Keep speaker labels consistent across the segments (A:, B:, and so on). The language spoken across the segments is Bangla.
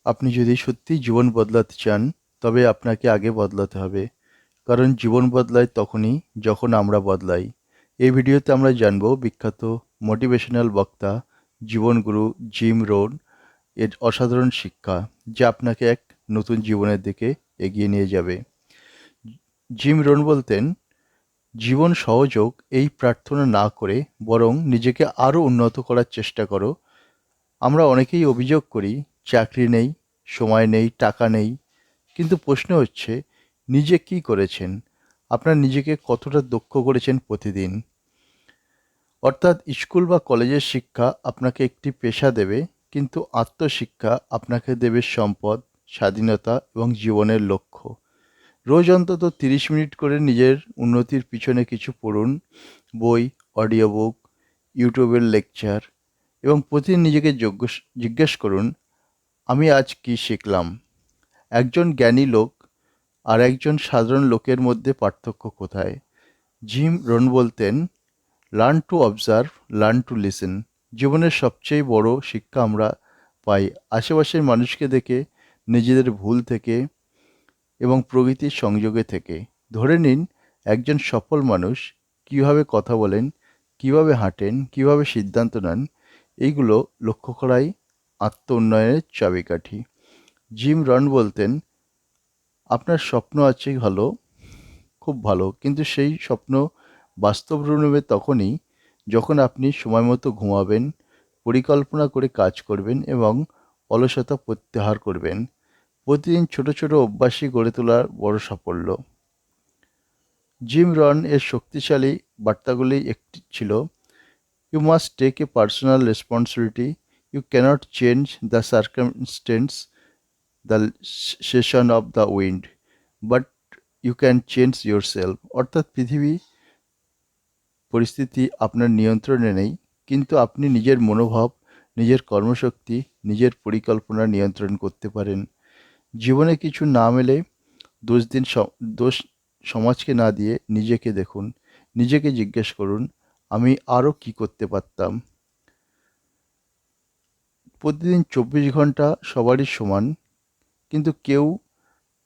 A: আপনি যদি সত্যিই জীবন বদলাতে চান, তবে আপনাকে আগে বদলাতে হবে। কারণ জীবন বদলায় তখনই যখন আমরা বদলাই। এই ভিডিওতে আমরা জানব বিখ্যাত মোটিভেশনাল বক্তা, জীবনগুরু জিম রোন এর অসাধারণ শিক্ষা, যা আপনাকে এক নতুন জীবনের দিকে এগিয়ে নিয়ে যাবে। জিম রোন বলতেন, জীবন সহজ হোক এই প্রার্থনা না করে বরং নিজেকে আরও উন্নত করার চেষ্টা করো। আমরা অনেকেই অভিযোগ করি, চাকরি নেই, সময় নেই, টাকা নেই। কিন্তু প্রশ্ন হচ্ছে, নিজে কি করেছেন? আপনার নিজেকে কতটা দক্ষ করেছেন প্রতিদিন? অর্থাৎ স্কুল বা কলেজের শিক্ষা আপনাকে একটি পেশা দেবে, কিন্তু আত্মশিক্ষা আপনাকে দেবে সম্পদ, স্বাধীনতা এবং জীবনের লক্ষ্য। রোজ অন্তত 30 মিনিট করে নিজের উন্নতির পিছনে কিছু পড়ুন, বই, অডিও বুক, ইউটিউবের লেকচার, এবং প্রতিদিন নিজেকে জিজ্ঞেস করুন, আমি আজ কি শিখলাম? একজন জ্ঞানী লোক আর একজন সাধারণ লোকের মধ্যে পার্থক্য কোথায়? জিম রন বলতেন, learn to observe, learn to listen. জীবনের সবচেয়ে বড় শিক্ষা আমরা পাই আশেপাশের মানুষকে দেখে, নিজেদের ভুল থেকে এবং প্রকৃতির সংযোগে থেকে। ধরে নিন, একজন সফল মানুষ কীভাবে কথা বলেন, কীভাবে হাঁটেন, কীভাবে সিদ্ধান্ত নেন, এইগুলো লক্ষ্য করাই আত্ম উন্নয়নের চাবিকাঠি। জিম রন বলতেন, আপনার স্বপ্ন আছে ভালো, খুব ভালো, কিন্তু সেই স্বপ্ন বাস্তব রূপ নেবে তখনই যখন আপনি সময়মতো ঘুমাবেন, পরিকল্পনা করে কাজ করবেন এবং অলসতা প্রত্যাহার করবেন। প্রতিদিন ছোট ছোট অভ্যাসই গড়ে তোলার বড় সাফল্য। জিম রন এর শক্তিশালী বার্তাগুলি একটি ছিল, you must take a personal responsibility, you cannot change the circumstance, the session of the wind, but you can change yourself. অর্থাৎ পৃথিবী পরিস্থিতি আপনার নিয়ন্ত্রণে নেই, কিন্তু আপনি নিজের মনোভাব, নিজের কর্মশক্তি, নিজের পরিকল্পনা নিয়ন্ত্রণ করতে পারেন। জীবনে কিছু না মেলে দোষ দিন দোষ সমাজকে না দিয়ে নিজেকে দেখুন, নিজেকে জিজ্ঞেস করুন, আমি আরও কি করতে পারতাম? প্রতিদিন 24 ঘন্টা সবারই সমান, কিন্তু কেউ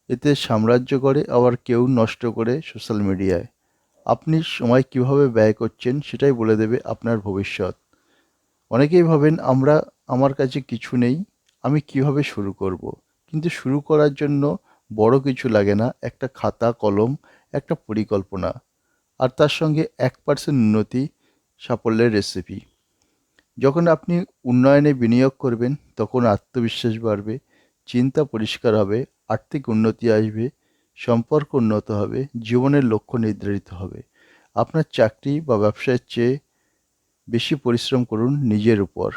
A: এতে সাম্রাজ্য করে, আবার কেউ নষ্ট করে সোশ্যাল মিডিয়ায়। আপনি সময় কিভাবে ব্যয় করছেন সেটাই বলে দেবে আপনার ভবিষ্যৎ। অনেকেই ভাবেন, আমার কাছে কিছু নেই, আমি কিভাবে শুরু করব? কিন্তু শুরু করার জন্য বড় কিছু লাগে না, একটা খাতা কলম, একটা পরিকল্পনা, আর তার সঙ্গে 1% উন্নতি, সাফল্যের রেসিপি। যখন আপনি উন্নয়নে বিনিয়োগ করবেন, তখন আত্মবিশ্বাস বাড়বে, চিন্তা পরিষ্কার হবে, আর্থিক উন্নতি আসবে, সম্পর্ক উন্নত হবে, জীবনের লক্ষ্য নির্ধারিত হবে। আপনার চাকরি বা ব্যবসার চেয়ে বেশি পরিশ্রম করুন নিজের উপর।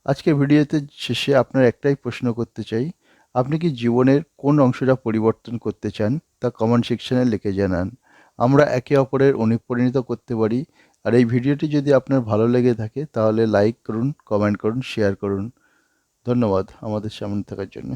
A: আজকের ভিডিওতে শেষে আপনার একটাই প্রশ্ন করতে চাই, আপনি কি জীবনের কোন অংশটা পরিবর্তন করতে চান? তা কমেন্ট সেকশনে লিখে জানান। আমরা একে অপরের অনুপ্রাণিত করতে পারি। আর এই ভিডিওটি যদি আপনার ভালো লেগে থাকে তাহলে লাইক করুন, কমেন্ট করুন, শেয়ার করুন। ধন্যবাদ আমাদের সামনে থাকার জন্য।